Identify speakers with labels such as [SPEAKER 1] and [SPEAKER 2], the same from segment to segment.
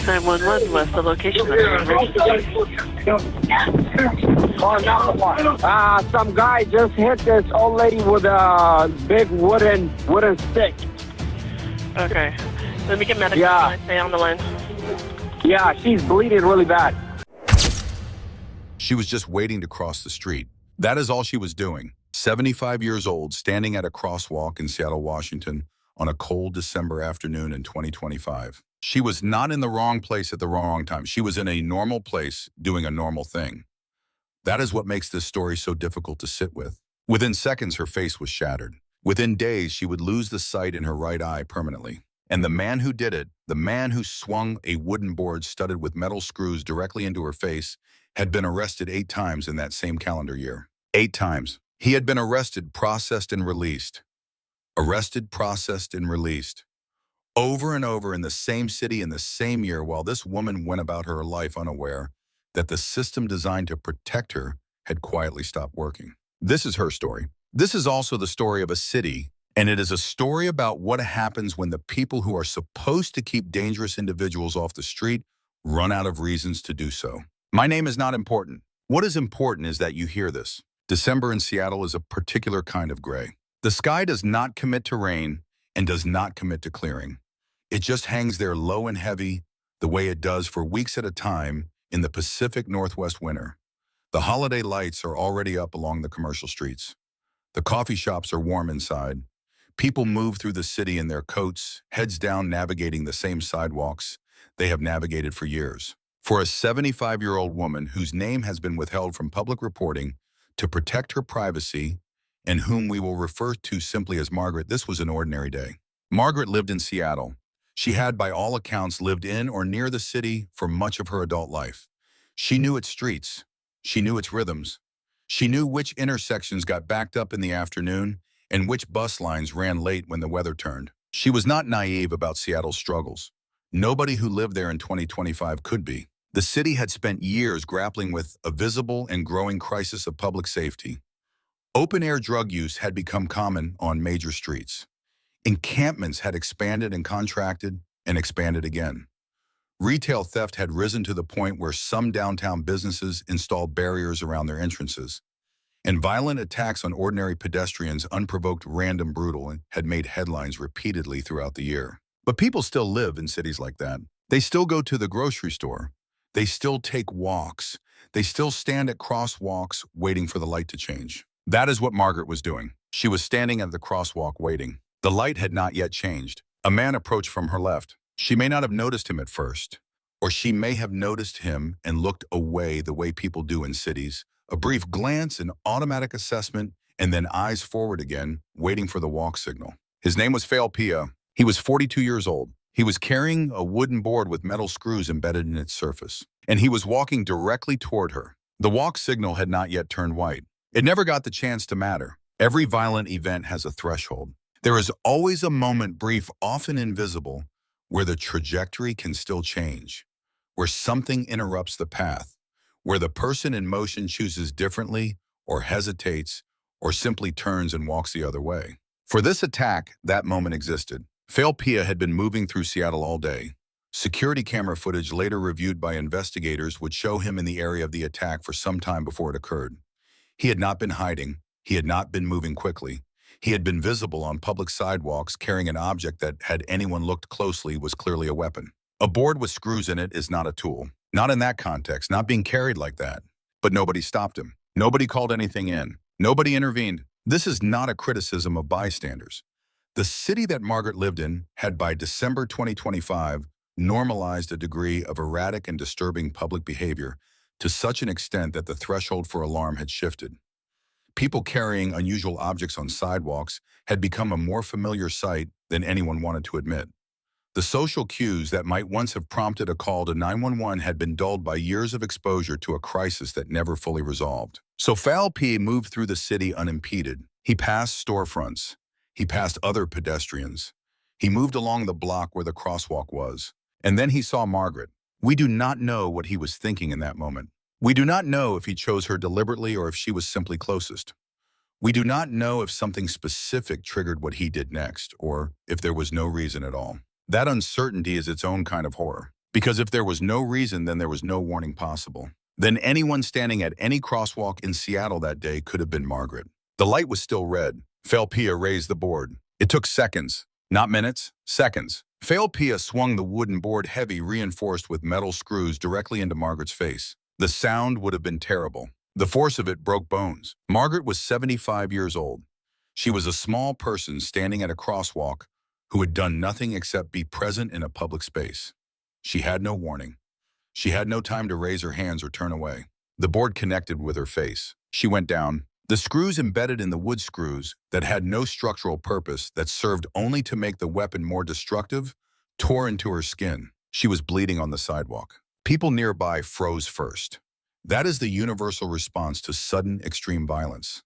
[SPEAKER 1] 911, what's the location of the emergency?
[SPEAKER 2] Oh, number one. Some guy just hit this old lady with a big wooden stick.
[SPEAKER 1] Okay. Let me get medical.
[SPEAKER 2] Yeah.
[SPEAKER 1] Stay on the line.
[SPEAKER 2] Yeah, she's bleeding really bad.
[SPEAKER 3] She was just waiting to cross the street. That is all she was doing. 75 years old, standing at a crosswalk in Seattle, Washington, on a cold December afternoon in 2025. She was not in the wrong place at the wrong time. She was in a normal place doing a normal thing. That is what makes this story so difficult to sit with. Within seconds, her face was shattered. Within days, she would lose the sight in her right eye permanently. And the man who did it, the man who swung a wooden board studded with metal screws directly into her face, had been arrested 8 times in that same calendar year. 8 times. He had been arrested, processed, and released. Arrested, processed, and released. Over and over in the same city in the same year, while this woman went about her life unaware that the system designed to protect her had quietly stopped working. This is her story. This is also the story of a city, and it is a story about what happens when the people who are supposed to keep dangerous individuals off the street run out of reasons to do so. My name is not important. What is important is that you hear this. December in Seattle is a particular kind of gray. The sky does not commit to rain and does not commit to clearing. It just hangs there low and heavy the way it does for weeks at a time in the Pacific Northwest winter. The holiday lights are already up along the commercial streets. The coffee shops are warm inside. People move through the city in their coats, heads down, navigating the same sidewalks they have navigated for years. For a 75-year-old woman whose name has been withheld from public reporting to protect her privacy and whom we will refer to simply as Margaret, this was an ordinary day. Margaret lived in Seattle. She had, by all accounts, lived in or near the city for much of her adult life. She knew its streets. She knew its rhythms. She knew which intersections got backed up in the afternoon and which bus lines ran late when the weather turned. She was not naive about Seattle's struggles. Nobody who lived there in 2025 could be. The city had spent years grappling with a visible and growing crisis of public safety. Open-air drug use had become common on major streets. Encampments had expanded and contracted and expanded again. Retail theft had risen to the point where some downtown businesses installed barriers around their entrances. And violent attacks on ordinary pedestrians, unprovoked, random, brutal, had made headlines repeatedly throughout the year. But people still live in cities like that. They still go to the grocery store. They still take walks. They still stand at crosswalks waiting for the light to change. That is what Margaret was doing. She was standing at the crosswalk waiting. The light had not yet changed. A man approached from her left. She may not have noticed him at first, or she may have noticed him and looked away the way people do in cities. A brief glance, an automatic assessment, and then eyes forward again, waiting for the walk signal. His name was Fail Pia. He was 42 years old. He was carrying a wooden board with metal screws embedded in its surface, and he was walking directly toward her. The walk signal had not yet turned white. It never got the chance to matter. Every violent event has a threshold. There is always a moment, brief, often invisible, where the trajectory can still change, where something interrupts the path, where the person in motion chooses differently or hesitates or simply turns and walks the other way. For this attack, that moment existed. Fail Pia had been moving through Seattle all day. Security camera footage later reviewed by investigators would show him in the area of the attack for some time before it occurred. He had not been hiding. He had not been moving quickly. He had been visible on public sidewalks carrying an object that, had anyone looked closely, was clearly a weapon. A board with screws in it is not a tool. Not in that context, not being carried like that. But nobody stopped him. Nobody called anything in. Nobody intervened. This is not a criticism of bystanders. The city that Margaret lived in had, by December 2025, normalized a degree of erratic and disturbing public behavior to such an extent that the threshold for alarm had shifted. People carrying unusual objects on sidewalks had become a more familiar sight than anyone wanted to admit. The social cues that might once have prompted a call to 911 had been dulled by years of exposure to a crisis that never fully resolved. So Fail P moved through the city unimpeded. He passed storefronts. He passed other pedestrians. He moved along the block where the crosswalk was. And then he saw Margaret. We do not know what he was thinking in that moment. We do not know if he chose her deliberately or if she was simply closest. We do not know if something specific triggered what he did next, or if there was no reason at all. That uncertainty is its own kind of horror. Because if there was no reason, then there was no warning possible. Then anyone standing at any crosswalk in Seattle that day could have been Margaret. The light was still red. Pia raised the board. It took seconds, not minutes, seconds. Pia swung the wooden board, heavy, reinforced with metal screws, directly into Margaret's face. The sound would have been terrible. The force of it broke bones. Margaret was 75 years old. She was a small person standing at a crosswalk who had done nothing except be present in a public space. She had no warning. She had no time to raise her hands or turn away. The board connected with her face. She went down. The screws embedded in the wood screws that had no structural purpose, that served only to make the weapon more destructive, tore into her skin. She was bleeding on the sidewalk. People nearby froze first. That is the universal response to sudden extreme violence.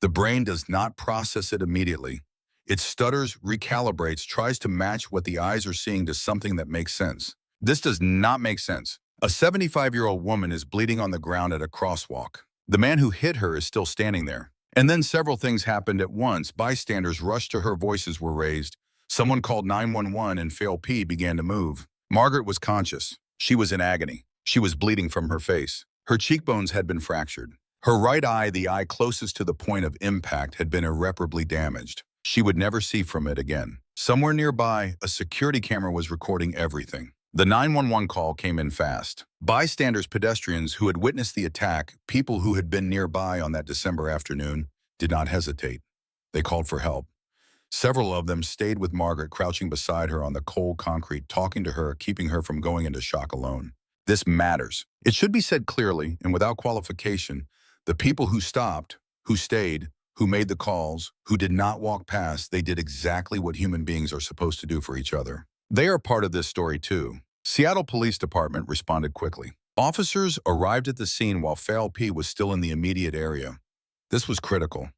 [SPEAKER 3] The brain does not process it immediately. It stutters, recalibrates, tries to match what the eyes are seeing to something that makes sense. This does not make sense. A 75-year-old woman is bleeding on the ground at a crosswalk. The man who hit her is still standing there. And then several things happened at once. Bystanders rushed to her, voices were raised. Someone called 911 and P began to move. Margaret was conscious. She was in agony. She was bleeding from her face. Her cheekbones had been fractured. Her right eye, the eye closest to the point of impact, had been irreparably damaged. She would never see from it again. Somewhere nearby, a security camera was recording everything. The 911 call came in fast. Bystanders, pedestrians who had witnessed the attack, people who had been nearby on that December afternoon, did not hesitate. They called for help. Several of them stayed with Margaret, crouching beside her on the cold concrete, talking to her, keeping her from going into shock alone. This matters. It should be said clearly and without qualification. The people who stopped, who stayed, who made the calls, who did not walk past, they did exactly what human beings are supposed to do for each other. They are part of this story too. Seattle Police Department responded quickly. Officers arrived at the scene while P was still in the immediate area. This was critical.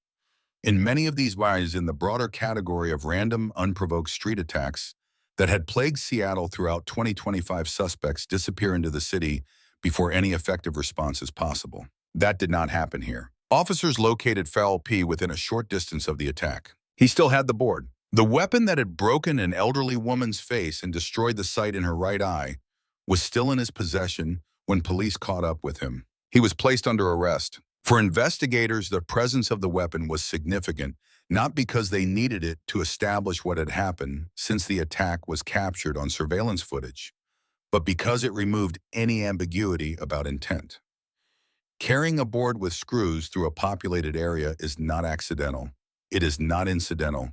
[SPEAKER 3] In many of these ways, in the broader category of random, unprovoked street attacks that had plagued Seattle throughout 2025, suspects disappear into the city before any effective response is possible. That did not happen here. Officers located P within a short distance of the attack. He still had the board. The weapon that had broken an elderly woman's face and destroyed the sight in her right eye was still in his possession when police caught up with him. He was placed under arrest. For investigators, the presence of the weapon was significant, not because they needed it to establish what had happened, since the attack was captured on surveillance footage, but because it removed any ambiguity about intent. Carrying a board with screws through a populated area is not accidental. It is not incidental.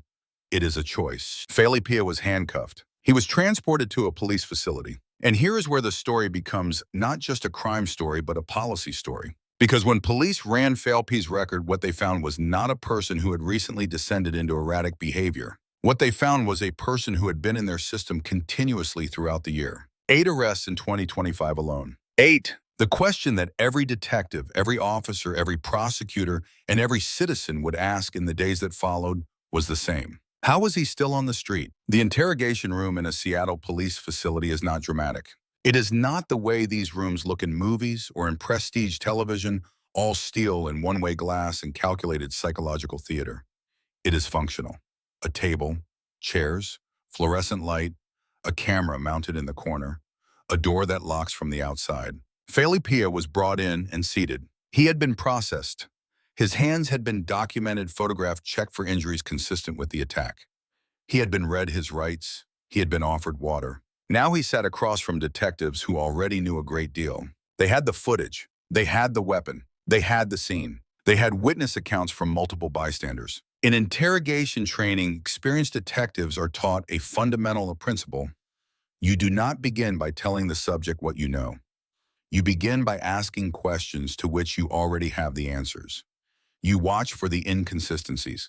[SPEAKER 3] It is a choice. Pia was handcuffed. He was transported to a police facility. And here is where the story becomes not just a crime story, but a policy story. Because when police ran Pia's record, what they found was not a person who had recently descended into erratic behavior. What they found was a person who had been in their system continuously throughout the year. 8 arrests in 2025 alone. 8. The question that every detective, every officer, every prosecutor, and every citizen would ask in the days that followed was the same. How was he still on the street? The interrogation room in a Seattle police facility is not dramatic. It is not the way these rooms look in movies or in prestige television, all steel and one-way glass and calculated psychological theater. It is functional. A table, chairs, fluorescent light, a camera mounted in the corner, a door that locks from the outside. Pia was brought in and seated. He had been processed. His hands had been documented, photographed, checked for injuries consistent with the attack. He had been read his rights. He had been offered water. Now he sat across from detectives who already knew a great deal. They had the footage. They had the weapon. They had the scene. They had witness accounts from multiple bystanders. In interrogation training, experienced detectives are taught a fundamental principle. You do not begin by telling the subject what you know. You begin by asking questions to which you already have the answers. You watch for the inconsistencies.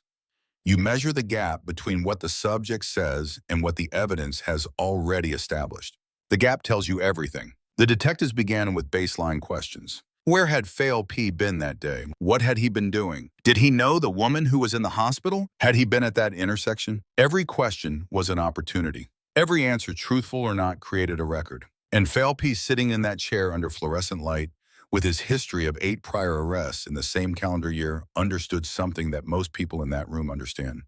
[SPEAKER 3] You measure the gap between what the subject says and what the evidence has already established. The gap tells you everything. The detectives began with baseline questions. Where had P been that day? What had he been doing? Did he know the woman who was in the hospital? Had he been at that intersection? Every question was an opportunity. Every answer, truthful or not, created a record. And P, sitting in that chair under fluorescent light, with his history of 8 prior arrests in the same calendar year, understood something that most people in that room understand.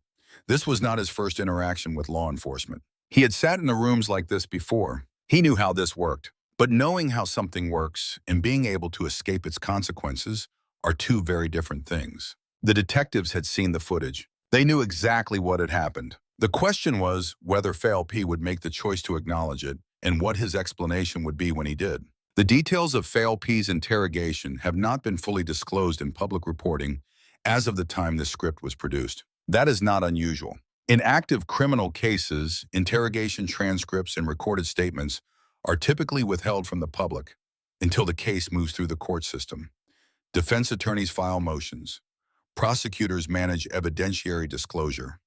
[SPEAKER 3] This was not his first interaction with law enforcement. He had sat in the rooms like this before. He knew how this worked, but knowing how something works and being able to escape its consequences are two very different things. The detectives had seen the footage. They knew exactly what had happened. The question was whether FALP would make the choice to acknowledge it and what his explanation would be when he did. The details of FALP's interrogation have not been fully disclosed in public reporting as of the time this script was produced. That is not unusual. In active criminal cases, interrogation transcripts and recorded statements are typically withheld from the public until the case moves through the court system. Defense attorneys file motions. Prosecutors manage evidentiary disclosure.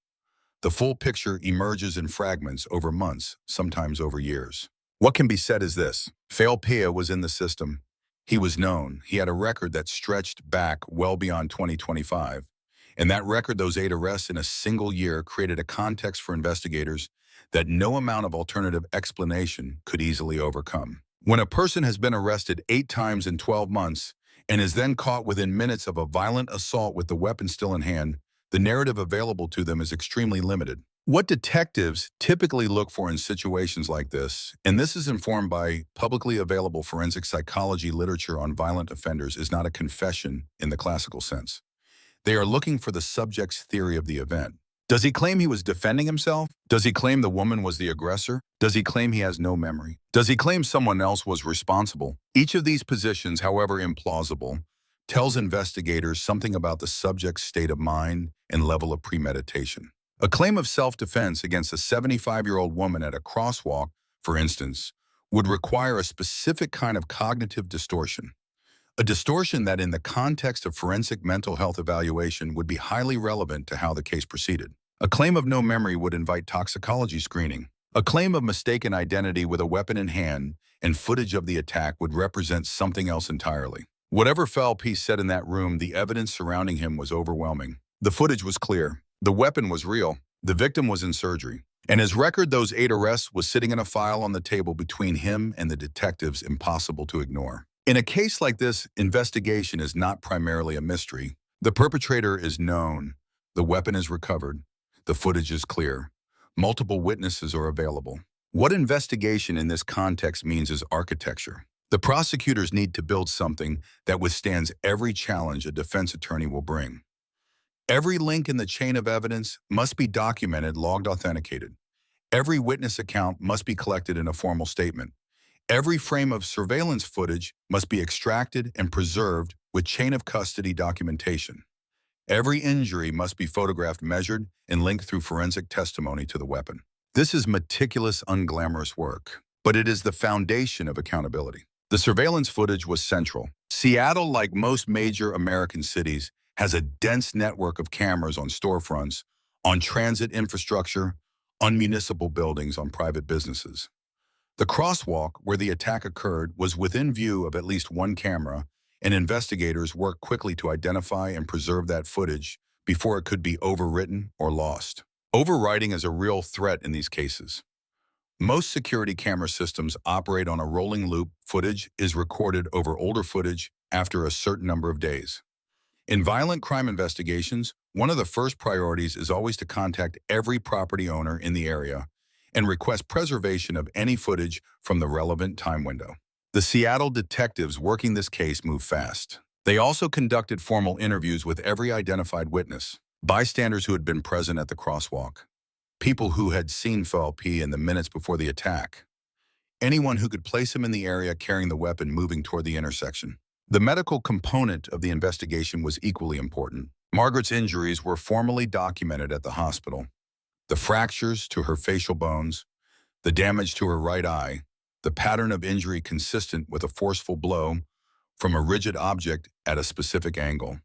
[SPEAKER 3] The full picture emerges in fragments over months, sometimes over years. What can be said is this: FALP was in the system. He was known. He had a record that stretched back well beyond 2025. And that record, those 8 arrests in a single year, created a context for investigators that no amount of alternative explanation could easily overcome. When a person has been arrested 8 times in 12 months and is then caught within minutes of a violent assault with the weapon still in hand, the narrative available to them is extremely limited. What detectives typically look for in situations like this, and this is informed by publicly available forensic psychology literature on violent offenders, is not a confession in the classical sense. They are looking for the subject's theory of the event. Does he claim he was defending himself? Does he claim the woman was the aggressor? Does he claim he has no memory? Does he claim someone else was responsible? Each of these positions, however implausible, tells investigators something about the subject's state of mind and level of premeditation. A claim of self-defense against a 75-year-old woman at a crosswalk, for instance, would require a specific kind of cognitive distortion. A distortion that in the context of forensic mental health evaluation would be highly relevant to how the case proceeded. A claim of no memory would invite toxicology screening. A claim of mistaken identity with a weapon in hand and footage of the attack would represent something else entirely. Whatever FALP said in that room, the evidence surrounding him was overwhelming. The footage was clear. The weapon was real. The victim was in surgery. And his record, those 8 arrests, was sitting in a file on the table between him and the detectives, impossible to ignore. In a case like this, investigation is not primarily a mystery. The perpetrator is known. The weapon is recovered. The footage is clear. Multiple witnesses are available. What investigation in this context means is architecture. The prosecutors need to build something that withstands every challenge a defense attorney will bring. Every link in the chain of evidence must be documented, logged, authenticated. Every witness account must be collected in a formal statement. Every frame of surveillance footage must be extracted and preserved with chain of custody documentation. Every injury must be photographed, measured, and linked through forensic testimony to the weapon. This is meticulous, unglamorous work, but it is the foundation of accountability. The surveillance footage was central. Seattle, like most major American cities, has a dense network of cameras on storefronts, on transit infrastructure, on municipal buildings, on private businesses. The crosswalk where the attack occurred was within view of at least one camera, and investigators worked quickly to identify and preserve that footage before it could be overwritten or lost. Overwriting is a real threat in these cases. Most security camera systems operate on a rolling loop. Footage is recorded over older footage after a certain number of days. In violent crime investigations, one of the first priorities is always to contact every property owner in the area and request preservation of any footage from the relevant time window. The Seattle detectives working this case moved fast. They also conducted formal interviews with every identified witness, bystanders who had been present at the crosswalk, people who had seen FALP in the minutes before the attack, anyone who could place him in the area carrying the weapon moving toward the intersection. The medical component of the investigation was equally important. Margaret's injuries were formally documented at the hospital. The fractures to her facial bones, the damage to her right eye, the pattern of injury consistent with a forceful blow from a rigid object at a specific angle.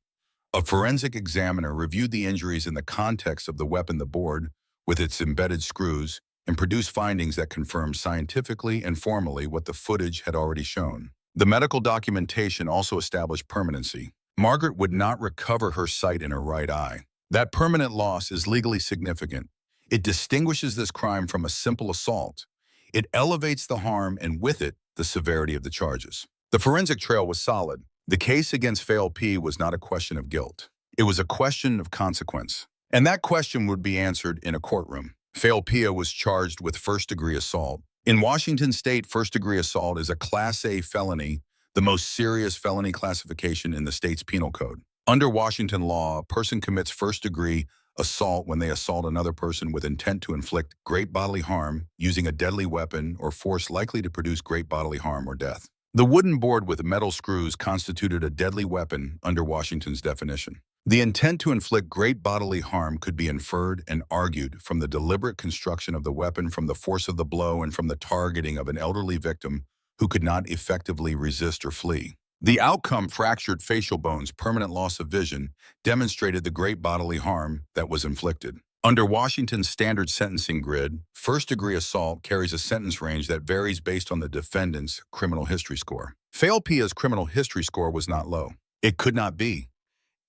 [SPEAKER 3] A forensic examiner reviewed the injuries in the context of the weapon, the board, with its embedded screws, and produced findings that confirmed scientifically and formally what the footage had already shown. The medical documentation also established permanency. Margaret would not recover her sight in her right eye. That permanent loss is legally significant. It distinguishes this crime from a simple assault. It elevates the harm and with it, the severity of the charges. The forensic trail was solid. The case against FALP was not a question of guilt. It was a question of consequence. And that question would be answered in a courtroom. FALP was charged with first-degree assault. In Washington state, first-degree assault is a Class A felony, the most serious felony classification in the state's penal code. Under Washington law, a person commits first-degree assault when they assault another person with intent to inflict great bodily harm using a deadly weapon or force likely to produce great bodily harm or death. The wooden board with metal screws constituted a deadly weapon under Washington's definition. The intent to inflict great bodily harm could be inferred and argued from the deliberate construction of the weapon, from the force of the blow, and from the targeting of an elderly victim who could not effectively resist or flee. The outcome, fractured facial bones, permanent loss of vision, demonstrated the great bodily harm that was inflicted. Under Washington's standard sentencing grid, first-degree assault carries a sentence range that varies based on the defendant's criminal history score. Fail-Pia's criminal history score was not low. It could not be.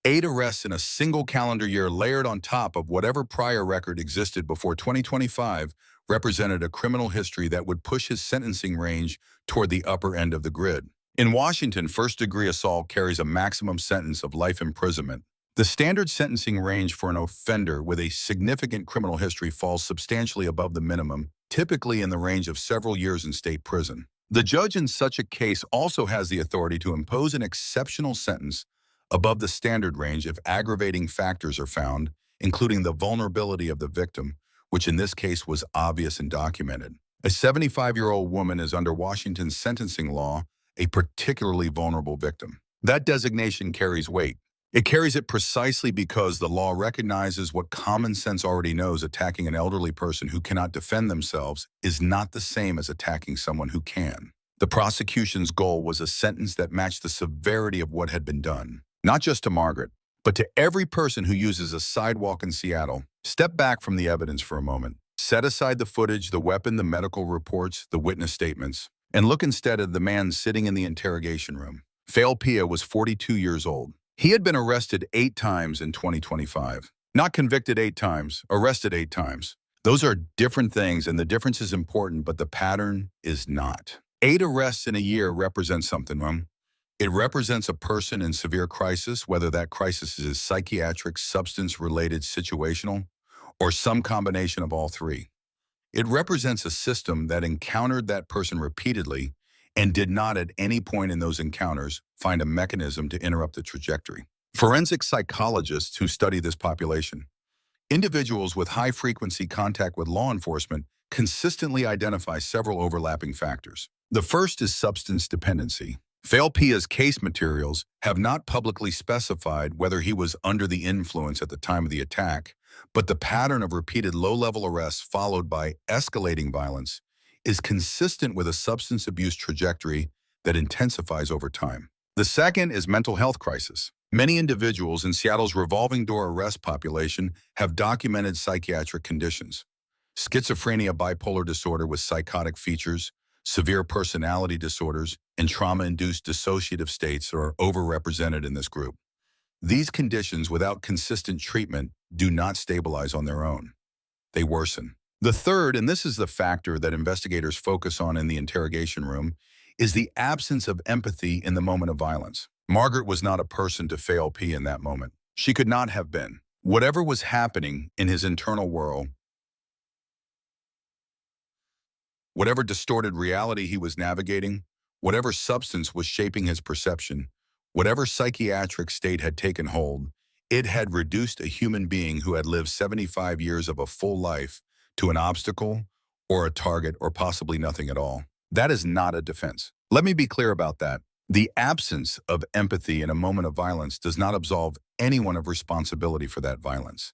[SPEAKER 3] 8 arrests in a single calendar year layered on top of whatever prior record existed before 2025 represented a criminal history that would push his sentencing range toward the upper end of the grid. In Washington, first-degree assault carries a maximum sentence of life imprisonment. The standard sentencing range for an offender with a significant criminal history falls substantially above the minimum, typically in the range of several years in state prison. The judge in such a case also has the authority to impose an exceptional sentence above the standard range if aggravating factors are found, including the vulnerability of the victim, which in this case was obvious and documented. A 75-year-old woman is under Washington's sentencing law a particularly vulnerable victim. That designation carries weight. It carries it precisely because the law recognizes what common sense already knows: attacking an elderly person who cannot defend themselves is not the same as attacking someone who can. The prosecution's goal was a sentence that matched the severity of what had been done, not just to Margaret, but to every person who uses a sidewalk in Seattle. Step back from the evidence for a moment. Set aside the footage, the weapon, the medical reports, the witness statements, and look instead at the man sitting in the interrogation room. Fail-Pia was 42 years old. He had been arrested 8 times in 2025. Not convicted 8 times, arrested 8 times. Those are different things, and the difference is important, but the pattern is not. 8 arrests in a year represents something wrong. It represents a person in severe crisis, whether that crisis is psychiatric, substance-related, situational, or some combination of all three. It represents a system that encountered that person repeatedly and did not at any point in those encounters find a mechanism to interrupt the trajectory. Forensic psychologists who study this population, individuals with high-frequency contact with law enforcement, consistently identify several overlapping factors. The first is substance dependency. Fail-Pia's case materials have not publicly specified whether he was under the influence at the time of the attack, but the pattern of repeated low-level arrests followed by escalating violence is consistent with a substance abuse trajectory that intensifies over time. The second is mental health crisis. Many individuals in Seattle's revolving door arrest population have documented psychiatric conditions. Schizophrenia, bipolar disorder with psychotic features, severe personality disorders, and trauma-induced dissociative states are overrepresented in this group. These conditions, without consistent treatment, do not stabilize on their own. They worsen. The third, and this is the factor that investigators focus on in the interrogation room, is the absence of empathy in the moment of violence. Margaret was not a person to Fail-Pia in that moment. She could not have been. Whatever was happening in his internal world, whatever distorted reality he was navigating, whatever substance was shaping his perception, whatever psychiatric state had taken hold, it had reduced a human being who had lived 75 years of a full life to an obstacle or a target or possibly nothing at all. That is not a defense. Let me be clear about that. The absence of empathy in a moment of violence does not absolve anyone of responsibility for that violence.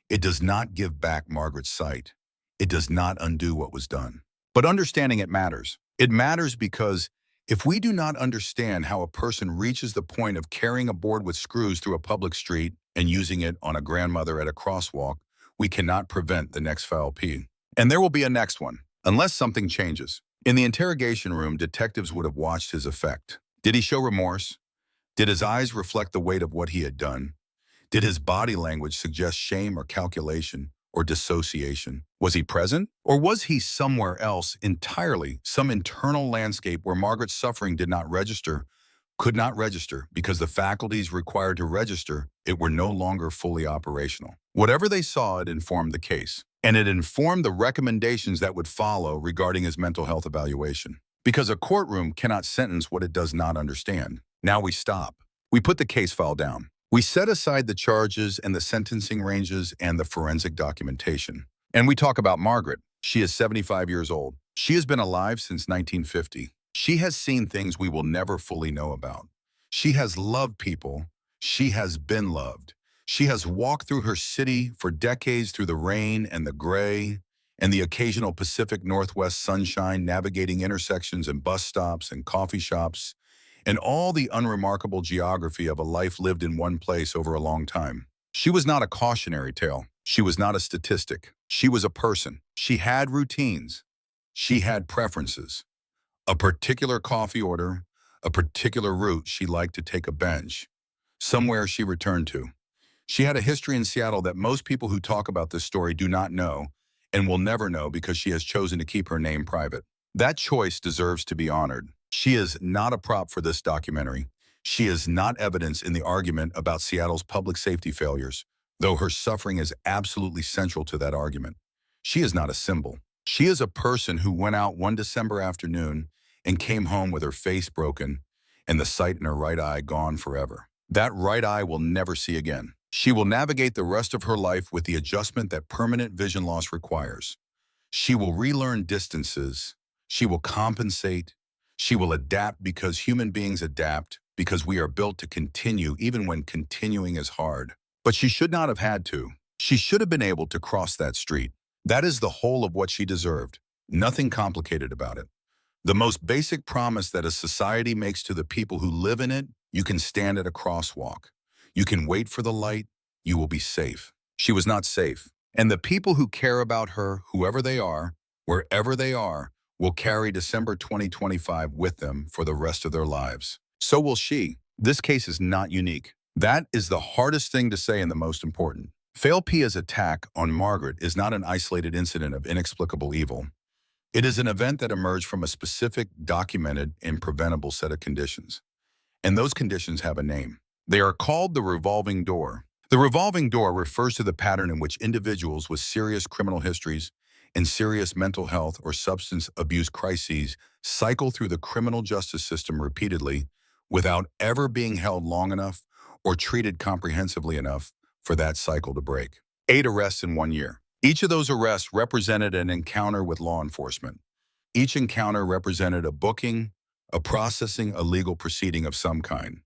[SPEAKER 3] It does not give back Margaret's sight. It does not undo what was done. But understanding it matters. It matters because if we do not understand how a person reaches the point of carrying a board with screws through a public street and using it on a grandmother at a crosswalk, we cannot prevent the next Fail-Pia. And there will be a next one, unless something changes. In the interrogation room, detectives would have watched his effect. Did he show remorse? Did his eyes reflect the weight of what he had done? Did his body language suggest shame or calculation or dissociation? Was he present? Or was he somewhere else entirely, some internal landscape where Margaret's suffering did not register, could not register because the faculties required to register it were no longer fully operational? Whatever they saw, it informed the case. And it informed the recommendations that would follow regarding his mental health evaluation. Because a courtroom cannot sentence what it does not understand. Now we stop. We put the case file down. We set aside the charges and the sentencing ranges and the forensic documentation. And we talk about Margaret. She is 75 years old. She has been alive since 1950. She has seen things we will never fully know about. She has loved people. She has been loved. She has walked through her city for decades through the rain and the gray and the occasional Pacific Northwest sunshine, navigating intersections and bus stops and coffee shops, and all the unremarkable geography of a life lived in one place over a long time. She was not a cautionary tale. She was not a statistic. She was a person. She had routines. She had preferences. A particular coffee order, a particular route she liked to take a bench, somewhere she returned to. She had a history in Seattle that most people who talk about this story do not know and will never know because she has chosen to keep her name private. That choice deserves to be honored. She is not a prop for this documentary. She is not evidence in the argument about Seattle's public safety failures, though her suffering is absolutely central to that argument. She is not a symbol. She is a person who went out one December afternoon and came home with her face broken and the sight in her right eye gone forever. That right eye will never see again. She will navigate the rest of her life with the adjustment that permanent vision loss requires. She will relearn distances. She will compensate. She will adapt because human beings adapt, because we are built to continue even when continuing is hard. But she should not have had to. She should have been able to cross that street. That is the whole of what she deserved. Nothing complicated about it. The most basic promise that a society makes to the people who live in it: you can stand at a crosswalk. You can wait for the light. You will be safe. She was not safe. And the people who care about her, whoever they are, wherever they are, will carry December 2025 with them for the rest of their lives. So will she. This case is not unique. That is the hardest thing to say and the most important. Fail Pia's attack on Margaret is not an isolated incident of inexplicable evil. It is an event that emerged from a specific, documented, and preventable set of conditions. And those conditions have a name. They are called the revolving door. The revolving door refers to the pattern in which individuals with serious criminal histories and serious mental health or substance abuse crises cycle through the criminal justice system repeatedly without ever being held long enough or treated comprehensively enough for that cycle to break. 8 arrests in 1 year. Each of those arrests represented an encounter with law enforcement. Each encounter represented a booking, a processing, a legal proceeding of some kind.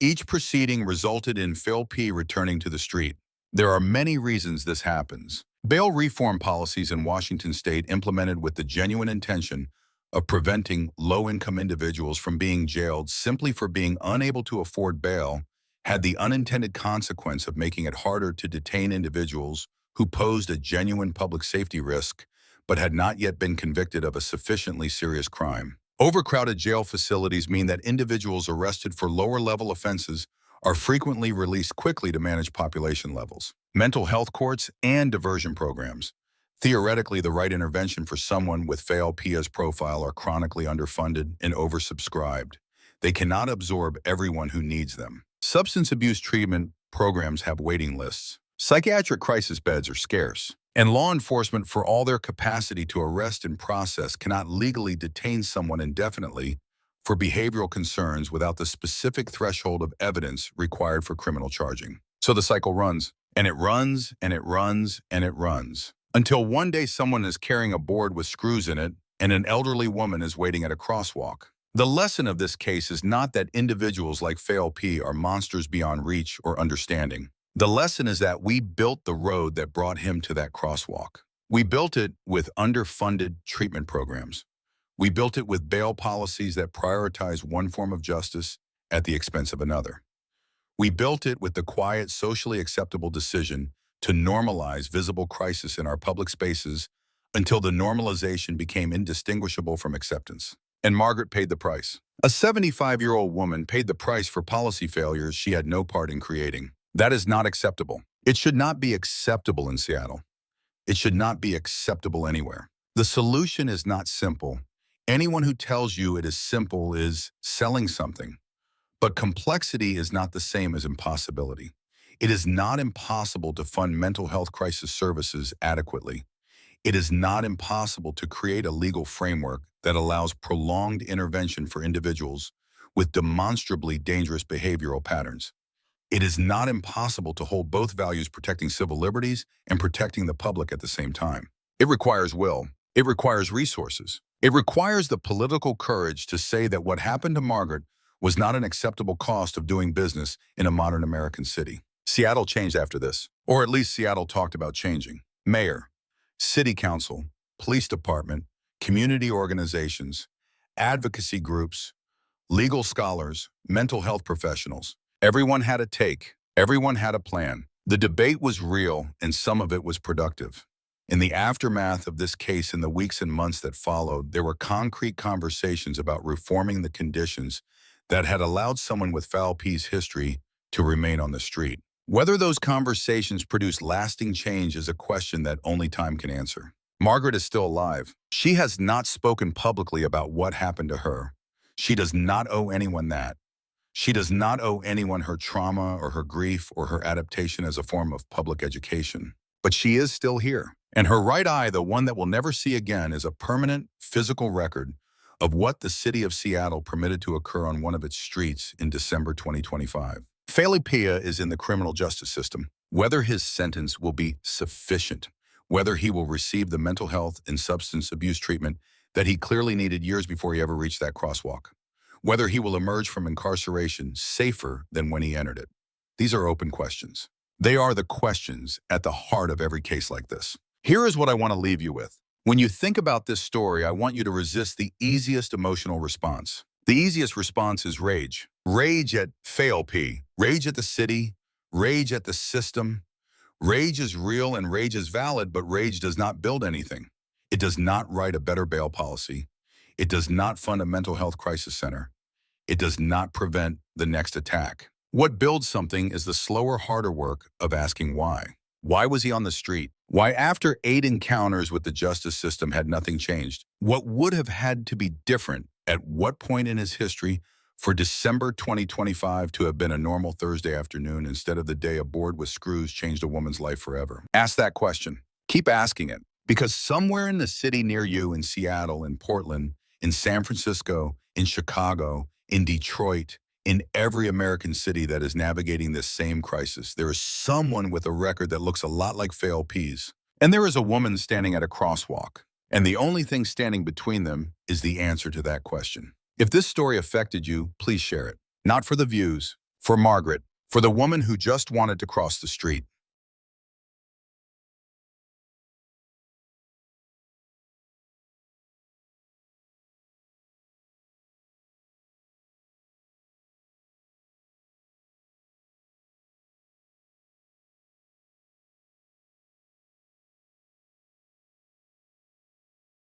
[SPEAKER 3] Each proceeding resulted in Phil P. returning to the street. There are many reasons this happens. Bail reform policies in Washington state implemented with the genuine intention of preventing low-income individuals from being jailed simply for being unable to afford bail had the unintended consequence of making it harder to detain individuals who posed a genuine public safety risk but had not yet been convicted of a sufficiently serious crime. Overcrowded jail facilities mean that individuals arrested for lower-level offenses are frequently released quickly to manage population levels. Mental health courts and diversion programs. Theoretically, the right intervention for someone with Fail Pia's profile are chronically underfunded and oversubscribed. They cannot absorb everyone who needs them. Substance abuse treatment programs have waiting lists. Psychiatric crisis beds are scarce. And law enforcement, for all their capacity to arrest and process, cannot legally detain someone indefinitely for behavioral concerns without the specific threshold of evidence required for criminal charging. So the cycle runs, and it runs, and it runs, and it runs, until one day someone is carrying a board with screws in it, and an elderly woman is waiting at a crosswalk. The lesson of this case is not that individuals like Fail P are monsters beyond reach or understanding. The lesson is that we built the road that brought him to that crosswalk. We built it with underfunded treatment programs. We built it with bail policies that prioritize one form of justice at the expense of another. We built it with the quiet, socially acceptable decision to normalize visible crisis in our public spaces until the normalization became indistinguishable from acceptance. And Margaret paid the price. A 75-year-old woman paid the price for policy failures she had no part in creating. That is not acceptable. It should not be acceptable in Seattle. It should not be acceptable anywhere. The solution is not simple. Anyone who tells you it is simple is selling something. But complexity is not the same as impossibility. It is not impossible to fund mental health crisis services adequately. It is not impossible to create a legal framework that allows prolonged intervention for individuals with demonstrably dangerous behavioral patterns. It is not impossible to hold both values, protecting civil liberties and protecting the public at the same time. It requires will. It requires resources. It requires the political courage to say that what happened to Margaret was not an acceptable cost of doing business in a modern American city. Seattle changed after this, or at least Seattle talked about changing. Mayor, city council, police department, community organizations, advocacy groups, legal scholars, mental health professionals. Everyone had a take. Everyone had a plan. The debate was real, and some of it was productive. In the aftermath of this case, in the weeks and months that followed, there were concrete conversations about reforming the conditions that had allowed someone with foul P's history to remain on the street. Whether those conversations produced lasting change is a question that only time can answer. Margaret is still alive. She has not spoken publicly about what happened to her. She does not owe anyone that. She does not owe anyone her trauma or her grief or her adaptation as a form of public education. But she is still here. And her right eye, the one that we'll never see again, is a permanent physical record of what the city of Seattle permitted to occur on one of its streets in December 2025. Felipe is in the criminal justice system. Whether his sentence will be sufficient, whether he will receive the mental health and substance abuse treatment that he clearly needed years before he ever reached that crosswalk, whether he will emerge from incarceration safer than when he entered it. These are open questions. They are the questions at the heart of every case like this. Here is what I want to leave you with. When you think about this story, I want you to resist the easiest emotional response. The easiest response is rage. Rage at fail P. Rage at the city. Rage at the system. Rage is real and rage is valid, but rage does not build anything. It does not write a better bail policy. It does not fund a mental health crisis center. It does not prevent the next attack. What builds something is the slower, harder work of asking why. Why was he on the street? Why, after 8 encounters with the justice system, had nothing changed? What would have had to be different at what point in his history for December 2025 to have been a normal Thursday afternoon instead of the day a board with screws changed a woman's life forever? Ask that question. Keep asking it, because somewhere in the city near you, in Seattle, in Portland, in San Francisco, in Chicago, in Detroit, in every American city that is navigating this same crisis, there is someone with a record that looks a lot like fail P's. And there is a woman standing at a crosswalk. And the only thing standing between them is the answer to that question. If this story affected you, please share it. Not for the views, for Margaret, for the woman who just wanted to cross the street.